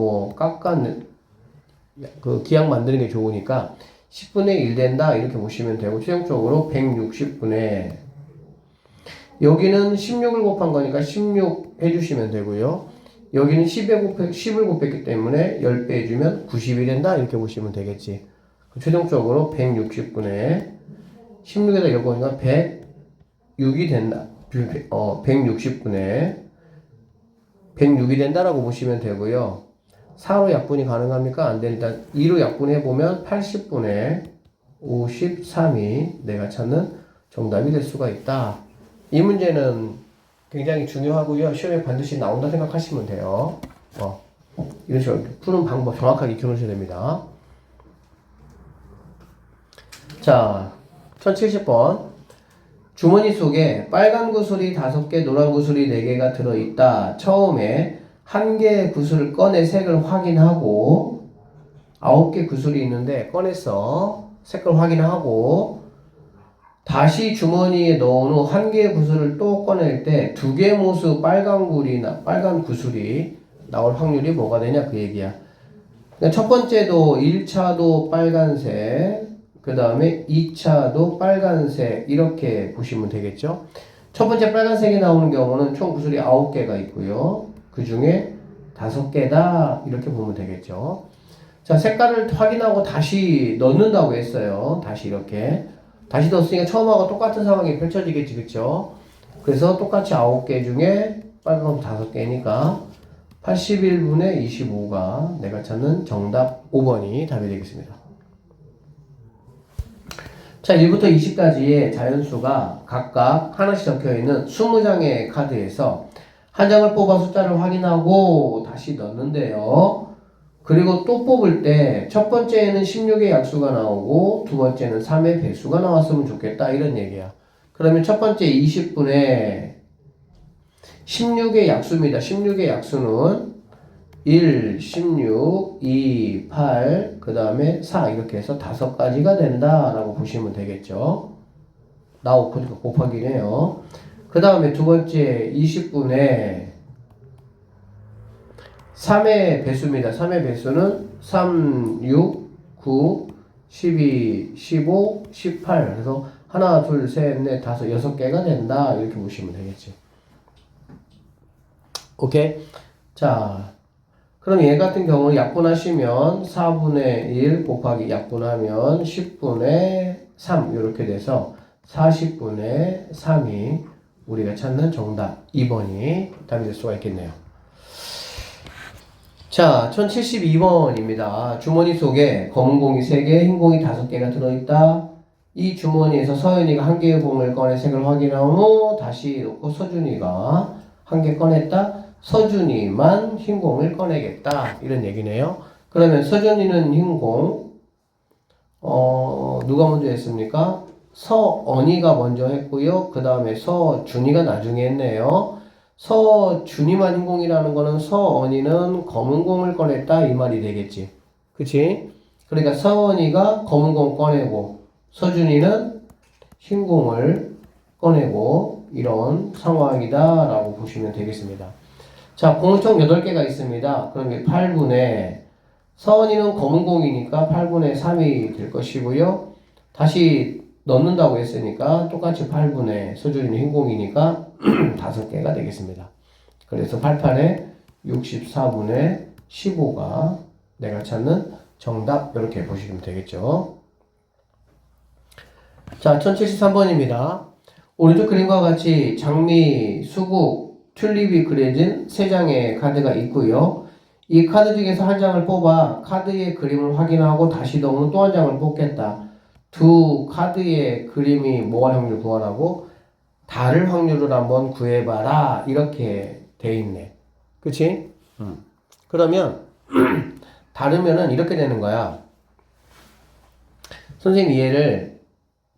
그 기억 만드는 게 좋으니까 10분의 1 된다. 이렇게 보시면 되고, 최종적으로 160분의, 여기는 16을 곱한 거니까 16 해주시면 되고요. 여기는 10을 곱했기 때문에 10배 해주면 90이 된다. 이렇게 보시면 되겠지. 최종적으로 160분의 16에다 엮으니까 106이 된다. 160분의 106이 된다라고 보시면 되고요. 4로 약분이 가능합니까? 안 된다. 2로 약분해보면 80분의 53이 내가 찾는 정답이 될 수가 있다. 이 문제는 굉장히 중요하고요. 시험에 반드시 나온다 생각하시면 돼요. 이런 식으로 푸는 방법 정확하게 익혀놓으셔야 됩니다. 자, 1070번. 주머니 속에 빨간 구슬이 5개, 노란 구슬이 4개가 들어있다. 처음에 한 개의 구슬을 꺼내 색을 확인하고, 9개 구슬이 있는데 꺼냈어. 색을 확인하고, 다시 주머니에 넣은 후 한 개의 구슬을 또 꺼낼 때 2개 모수 빨간 구슬이 나올 확률이 뭐가 되냐 그 얘기야. 그러니까 첫 번째도 1차도 빨간색, 그 다음에 2차도 빨간색, 이렇게 보시면 되겠죠. 첫 번째 빨간색이 나오는 경우는 총 구슬이 9개가 있고요. 그 중에 5개다 이렇게 보면 되겠죠. 자, 색깔을 확인하고 다시 넣는다고 했어요. 다시 이렇게 다시 넣었으니까 처음하고 똑같은 상황이 펼쳐지겠지, 그쵸? 그래서 똑같이 9개 중에 빨간 건 5개니까 81분의 25가 내가 찾는 정답 5번이 답이 되겠습니다. 자, 1부터 20까지의 자연수가 각각 하나씩 적혀있는 20장의 카드에서 한 장을 뽑아 숫자를 확인하고 다시 넣는데요. 그리고 또 뽑을 때 첫 번째에는 16의 약수가 나오고 두 번째는 3의 배수가 나왔으면 좋겠다 이런 얘기야. 그러면 첫 번째 20분의 16의 약수입니다. 16의 약수는 1, 16, 2, 8, 그 다음에 4 이렇게 해서 5가지가 된다라고 보시면 되겠죠. 나오고 곱하기네요. 그 다음에 두 번째 20분의 3의 배수입니다. 3의 배수는 3, 6, 9, 12, 15, 18 그래서 하나, 둘, 셋, 넷, 다섯, 6개가 된다 이렇게 보시면 되겠지. 오케이? 자, 그럼 얘 같은 경우는 약분하시면 4분의 1 곱하기 약분하면 10분의 3 이렇게 돼서 40분의 3이 우리가 찾는 정답 2번이 답이 될 수가 있겠네요. 자, 1072번입니다. 주머니 속에 검은 공이 3개, 흰 공이 5개가 들어있다. 이 주머니에서 서연이가 한 개의 공을 꺼내 색을 확인한 후 다시 놓고 서준이가 한 개 꺼냈다. 서준이만 흰 공을 꺼내겠다. 이런 얘기네요. 그러면 서준이는 흰 공, 누가 먼저 했습니까? 서언이가 먼저 했고요. 그 다음에 서준이가 나중에 했네요. 서준이만 흰 공이라는 거는 서언이는 검은 공을 꺼냈다 이 말이 되겠지. 그치? 그러니까 서언이가 검은 공 꺼내고 서준이는 흰 공을 꺼내고 이런 상황이다 라고 보시면 되겠습니다. 자, 공은 총 8개가 있습니다. 그럼 8분의 서은이는 검은 공이니까 8분의 3이 될 것이고요. 다시 넣는다고 했으니까 똑같이 8분의 서준이는 흰 공이니까 5개가 되겠습니다. 그래서 88에 64분의 15가 내가 찾는 정답 이렇게 보시면 되겠죠. 자, 1073번입니다. 오른쪽 그림과 같이 장미, 수국, 튤립이 그려진 3장의 카드가 있고요. 이 카드 중에서 한 장을 뽑아 카드의 그림을 확인하고 다시 넣으면 또 한 장을 뽑겠다. 두 카드의 그림이 뭐할 확률 구하라고? 다를 확률을 한번 구해봐라. 이렇게 돼 있네. 그치? 그러면 다르면은 이렇게 되는 거야. 선생님 얘를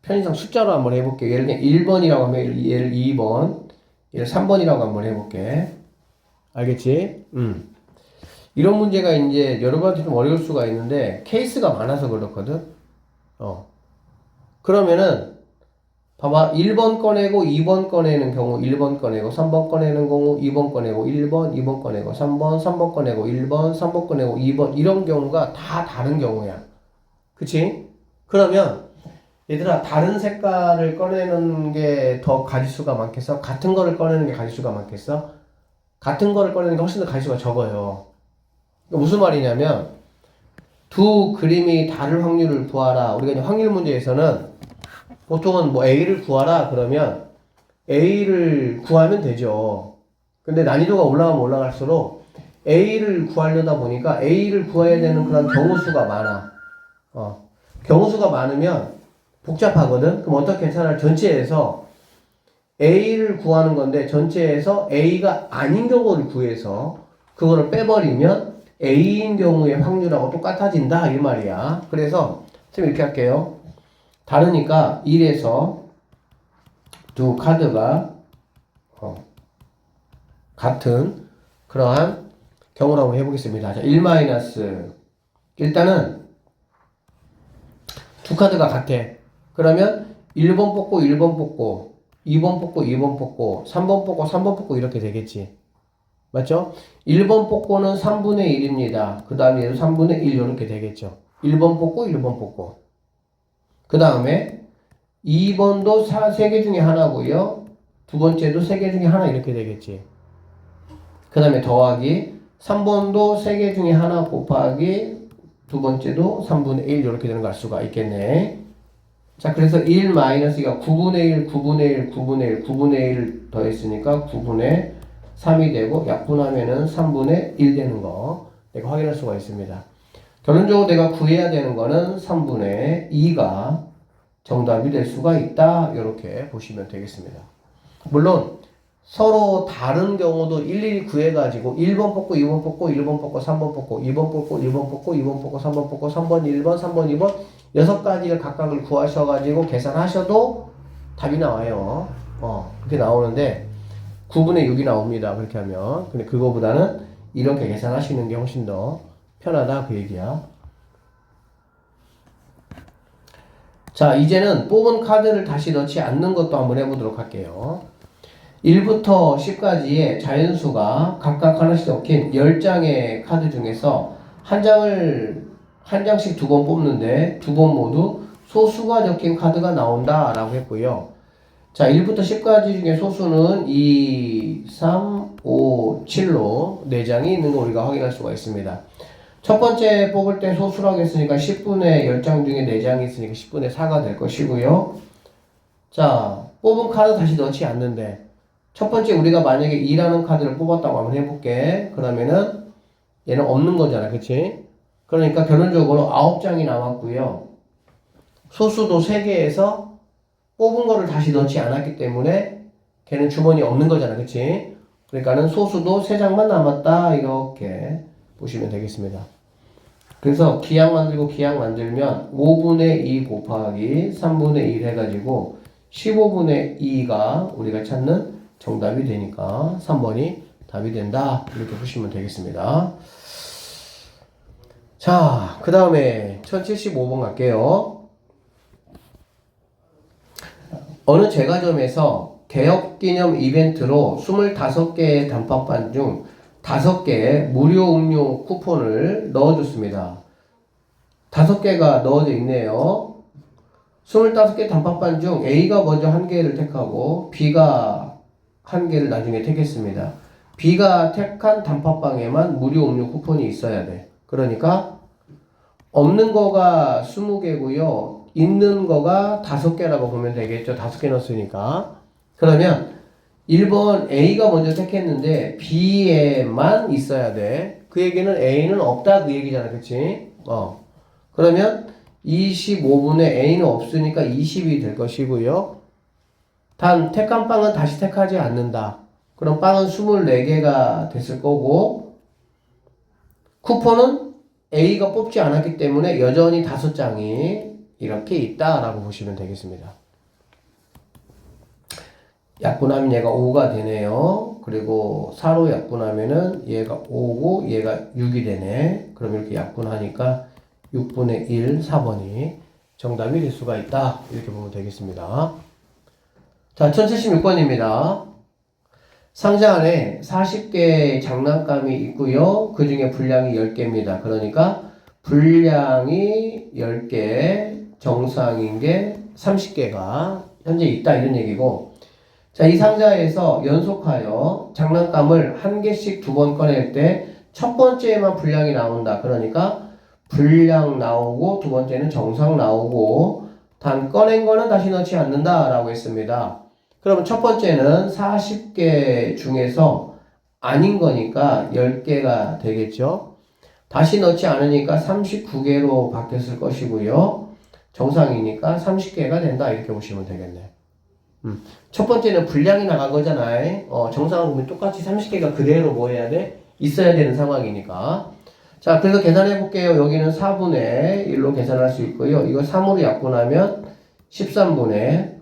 편의상 숫자로 한번 해볼게요. 예를 들면 1번이라고 하면 얘를 2번, 얘를 3번이라고 한번 해볼게. 알겠지? 이런 문제가 이제 여러분한테 좀 어려울 수가 있는데 케이스가 많아서 그렇거든. 그러면은 봐봐. 1번 꺼내고 2번 꺼내는 경우 1번 꺼내고 3번 꺼내는 경우 2번 꺼내고 1번, 2번 꺼내고 3번, 3번 꺼내고 1번, 3번 꺼내고 2번 이런 경우가 다 다른 경우야. 그치? 그러면 얘들아 다른 색깔을 꺼내는 게 더 가지수가 많겠어? 같은 거를 꺼내는 게 가지수가 많겠어? 같은 거를 꺼내는 게 훨씬 더 가지수가 적어요. 무슨 말이냐면 두 그림이 다를 확률을 구하라. 우리가 이제 확률 문제에서는 보통은 뭐 A를 구하라 그러면 A를 구하면 되죠. 근데 난이도가 올라가면 올라갈수록 A를 구하려다 보니까 A를 구해야 되는 그런 경우수가 많아. 경우수가 많으면 복잡하거든? 그럼 어떻게 괜찮아? 전체에서 A를 구하는 건데 전체에서 A가 아닌 경우를 구해서 그거를 빼버리면 A인 경우의 확률하고 똑같아진다 이 말이야. 그래서 지금 이렇게 할게요. 다르니까 1에서 두 카드가 같은 그러한 경우를 한번 해보겠습니다. 자, 1 일단은 두 카드가 같아. 그러면 1번 뽑고 1번 뽑고 2번 뽑고 2번 뽑고 3번 뽑고 3번 뽑고 이렇게 되겠지. 맞죠? 1번 뽑고는 3분의 1입니다. 그 다음에 얘도 3분의 1 이렇게 되겠죠. 1번 뽑고 1번 뽑고 그 다음에 2번도 3개 중에 하나고요. 두 번째도 3개 중에 하나 이렇게 되겠지. 그 다음에 더하기 3번도 3개 중에 하나 곱하기 두 번째도 3분의 1 이렇게 되는 걸 알 수가 있겠네. 자, 그래서 1 마이너스가 9분의 1, 9분의 1, 9분의 1, 9분의 1 더했으니까 9분의 3이 되고 약분하면은 3분의 1 되는 거 내가 확인할 수가 있습니다. 결론적으로 내가 구해야 되는 거는 3분의 2가 정답이 될 수가 있다. 이렇게 보시면 되겠습니다. 물론 서로 다른 경우도 일일이 구해가지고 1번 뽑고 2번 뽑고 1번 뽑고 3번 뽑고 2번 뽑고 1번 뽑고 2번 뽑고 3번 뽑고 3번 1번 3번 2번 6가지를 각각을 구하셔가지고 계산하셔도 답이 나와요. 그렇게 나오는데 9분의 6이 나옵니다. 그렇게 하면. 근데 그거보다는 이렇게 계산하시는 게 훨씬 더 편하다 그 얘기야. 자, 이제는 뽑은 카드를 다시 넣지 않는 것도 한번 해보도록 할게요. 1부터 10까지의 자연수가 각각 하나씩 적힌 10장의 카드 중에서 한 장씩 두 번 뽑는데 두 번 모두 소수가 적힌 카드가 나온다 라고 했고요. 자, 1부터 10까지 중에 소수는 2, 3, 5, 7로 4장이 있는 거 우리가 확인할 수가 있습니다. 첫 번째 뽑을 때 소수라고 했으니까 10분의 10장 중에 4장이 있으니까 10분의 4가 될 것이고요. 자, 뽑은 카드 다시 넣지 않는데 첫 번째 우리가 만약에 2라는 카드를 뽑았다고 한번 해볼게. 그러면은 얘는 없는 거잖아. 그치? 그러니까 결론적으로 9장이 남았고요. 소수도 3개에서 뽑은 거를 다시 넣지 않았기 때문에 걔는 주머니 없는 거잖아. 그치? 그러니까는 소수도 3장만 남았다. 이렇게 보시면 되겠습니다. 그래서 기약 만들고 기약 만들면 5분의 2 곱하기 3분의 1 해가지고 15분의 2가 우리가 찾는 정답이 되니까 3번이 답이 된다. 이렇게 보시면 되겠습니다. 자, 그 다음에 1075번 갈게요. 어느 제과점에서 개업기념 이벤트로 25개의 단팥빵 중 5개의 무료 음료 쿠폰을 넣어줬습니다. 5개가 넣어져 있네요. 25개 단팥빵 중 A가 먼저 1개를 택하고 B가 1개를 나중에 택했습니다. B가 택한 단팥빵에만 무료 음료 쿠폰이 있어야 돼. 그러니까 없는 거가 20개고요. 있는 거가 5개라고 보면 되겠죠. 5개 넣었으니까. 그러면 1번 A가 먼저 택했는데 B에만 있어야 돼. 그 얘기는 A는 없다 그 얘기잖아. 그치? 그러면 25분의 A는 없으니까 20이 될 것이고요. 단 택한 빵은 다시 택하지 않는다. 그럼 빵은 24개가 됐을 거고 쿠폰은 A가 뽑지 않았기 때문에 여전히 5장이 이렇게 있다라고 보시면 되겠습니다. 약분하면 얘가 5가 되네요. 그리고 4로 약분하면은 얘가 5고 얘가 6이 되네. 그럼 이렇게 약분하니까 6분의 1, 4번이 정답이 될 수가 있다. 이렇게 보면 되겠습니다. 자, 1076번입니다. 상자 안에 40개의 장난감이 있고요. 그 중에 분량이 10개입니다. 그러니까 분량이 10개, 정상인 게 30개가 현재 있다 이런 얘기고, 자, 이 상자에서 연속하여 장난감을 한 개씩 두 번 꺼낼 때 첫 번째에만 분량이 나온다. 그러니까 분량 나오고 두 번째는 정상 나오고 단 꺼낸 거는 다시 넣지 않는다 라고 했습니다. 그러면 첫 번째는 40개 중에서 아닌 거니까 10개가 되겠죠. 다시 넣지 않으니까 39개로 바뀌었을 것이고요. 정상이니까 30개가 된다 이렇게 보시면 되겠네. 첫 번째는 분량이 나간 거잖아요. 정상을 보면 똑같이 30개가 그대로 뭐 해야 돼? 있어야 되는 상황이니까. 자, 그래서 계산해 볼게요. 여기는 4분의 1로 계산할 수 있고요. 이거 3으로 약분하면 13분의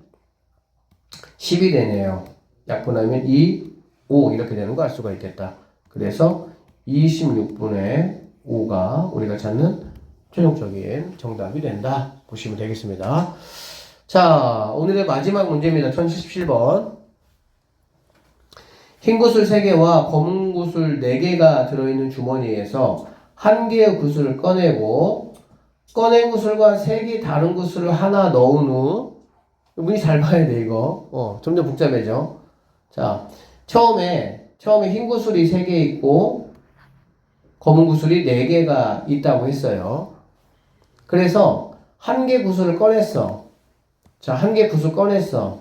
10이 되네요. 약분하면 2, 5 이렇게 되는 거 알 수가 있겠다. 그래서 26분의 5가 우리가 찾는 최종적인 정답이 된다. 보시면 되겠습니다. 자, 오늘의 마지막 문제입니다. 1077번. 흰 구슬 3개와 검은 구슬 4개가 들어있는 주머니에서 한 개의 구슬을 꺼내고 꺼낸 구슬과 3개 다른 구슬을 하나 넣은 후, 문이 잘 봐야 돼 이거. 점점 복잡해져. 자, 처음에 흰 구슬이 3개 있고 검은 구슬이 4개가 있다고 했어요. 그래서 한 개 구슬을 꺼냈어. 자, 한 개 구슬 꺼냈어.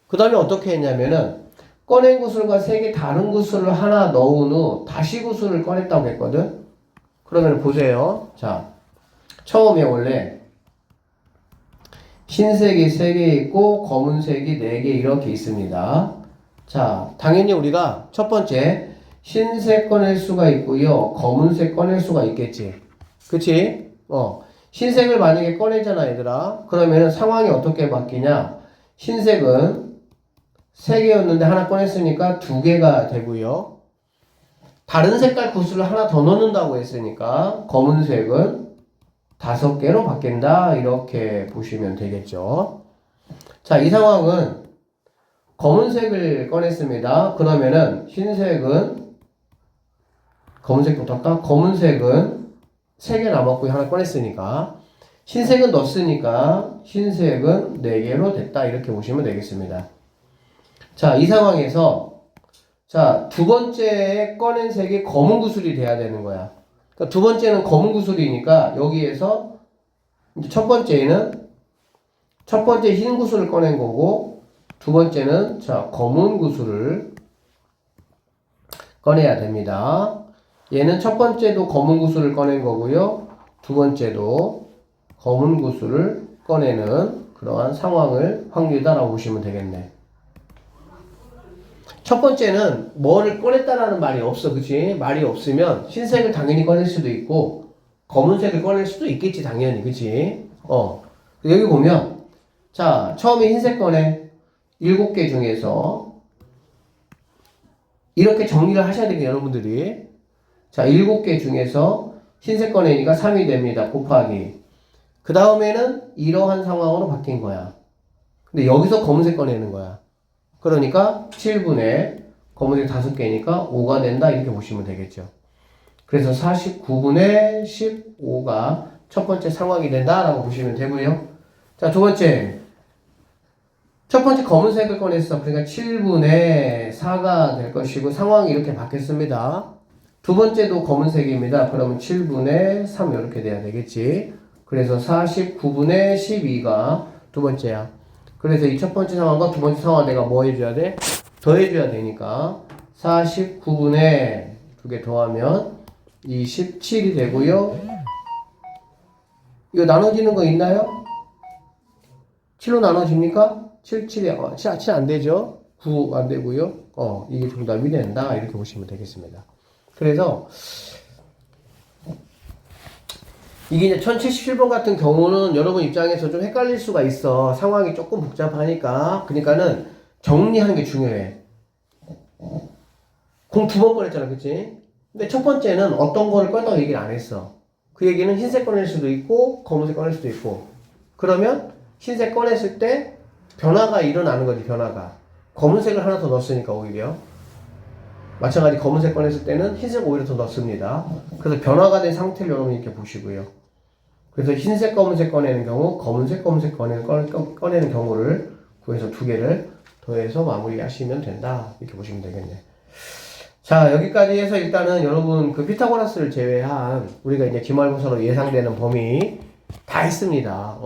그 다음에 어떻게 했냐면은 꺼낸 구슬과 3개 다른 구슬을 하나 넣은 후 다시 구슬을 꺼냈다고 했거든. 그러면 보세요. 자, 처음에 원래 흰색이 3개 있고 검은색이 4개 이렇게 있습니다. 자, 당연히 우리가 첫 번째 흰색 꺼낼 수가 있고요. 검은색 꺼낼 수가 있겠지. 그치? 흰색을 만약에 꺼내잖아 얘들아. 그러면은 상황이 어떻게 바뀌냐. 흰색은 3개였는데 하나 꺼냈으니까 2개가 되고요. 다른 색깔 구슬을 하나 더 넣는다고 했으니까 검은색은 5개로 바뀐다 이렇게 보시면 되겠죠. 자, 이 상황은 검은색을 꺼냈습니다. 그러면은 흰색은 검은색부터 할까? 검은색은 3개 남았고 하나 꺼냈으니까 흰색은 넣었으니까 흰색은 4개로 됐다 이렇게 보시면 되겠습니다. 자, 이 상황에서 자, 두 번째에 꺼낸 색이 검은 구슬이 돼야 되는 거야. 그러니까 두 번째는 검은 구슬이니까 여기에서 이제 첫 번째 흰 구슬을 꺼낸 거고 두 번째는 자, 검은 구슬을 꺼내야 됩니다. 얘는 첫 번째도 검은 구슬을 꺼낸 거고요. 두 번째도 검은 구슬을 꺼내는 그러한 상황을 확률이다라고 보시면 되겠네. 첫 번째는 뭐를 꺼냈다라는 말이 없어. 그치? 말이 없으면 흰색을 당연히 꺼낼 수도 있고 검은색을 꺼낼 수도 있겠지 당연히. 그치? 여기 보면 자, 처음에 흰색 꺼내 7개 중에서 이렇게 정리를 하셔야 되겠네요 여러분들이. 자, 7개 중에서 흰색 꺼내니까 3이 됩니다. 곱하기 그 다음에는 이러한 상황으로 바뀐 거야. 근데 여기서 검은색 꺼내는 거야. 그러니까 7분의 검은색 5개니까 5가 된다 이렇게 보시면 되겠죠. 그래서 49분의 15가 첫 번째 상황이 된다라고 보시면 되고요. 자, 두 번째. 첫 번째 검은색을 꺼냈어. 그러니까 7분의 4가 될 것이고 상황이 이렇게 바뀌었습니다. 두 번째도 검은색입니다. 그러면 7분의 3 이렇게 돼야 되겠지. 그래서 49분의 12가 두 번째야. 그래서 이 첫 번째 상황과 두 번째 상황 내가 뭐 해줘야 돼? 더해줘야 되니까 49분의 2개 더하면 27이 되고요. 이거 나눠지는 거 있나요? 7로 나눠집니까? 7 안 되죠? 9 안 되고요. 이게 정답이 된다. 이렇게 보시면 되겠습니다. 그래서 이게 이제 1077번 같은 경우는 여러분 입장에서 좀 헷갈릴 수가 있어. 상황이 조금 복잡하니까. 그러니까는 정리하는 게 중요해. 공 2번 꺼냈잖아, 그치? 근데 첫 번째는 어떤 거를 꺼냈다고 얘기를 안 했어. 그 얘기는 흰색 꺼낼 수도 있고, 검은색 꺼낼 수도 있고. 그러면 흰색 꺼냈을 때 변화가 일어나는 거지, 변화가. 검은색을 하나 더 넣었으니까, 오히려. 마찬가지 검은색 꺼냈을 때는 흰색 오히려 더 넣습니다. 그래서 변화가 된 상태를 여러분 이렇게 보시고요. 그래서 흰색, 검은색 꺼내는 경우, 검은색, 검은색 꺼내는 경우를 구해서 2개를 더해서 마무리하시면 된다. 이렇게 보시면 되겠네. 자, 여기까지 해서 일단은 여러분 그 피타고라스를 제외한 우리가 이제 기말고사로 예상되는 범위 다 했습니다.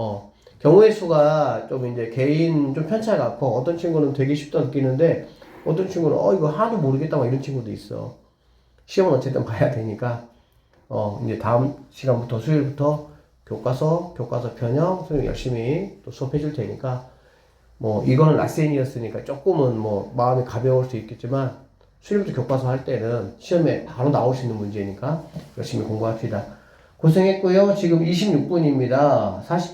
경우의 수가 좀 이제 개인 좀 편차가 갖고 어떤 친구는 되게 쉽다 느끼는데 어떤 친구는 이거 하나도 모르겠다 막 이런 친구도 있어. 시험은 어쨌든 봐야 되니까 이제 다음 시간부터 수요일부터 교과서 편형 선생님 열심히 또 수업해 줄 테니까 뭐 이거는 라센이었으니까 조금은 뭐 마음이 가벼울 수 있겠지만 수요일부터 교과서 할 때는 시험에 바로 나올 수 있는 문제니까 열심히 공부합시다. 고생했고요. 지금 26분입니다. 40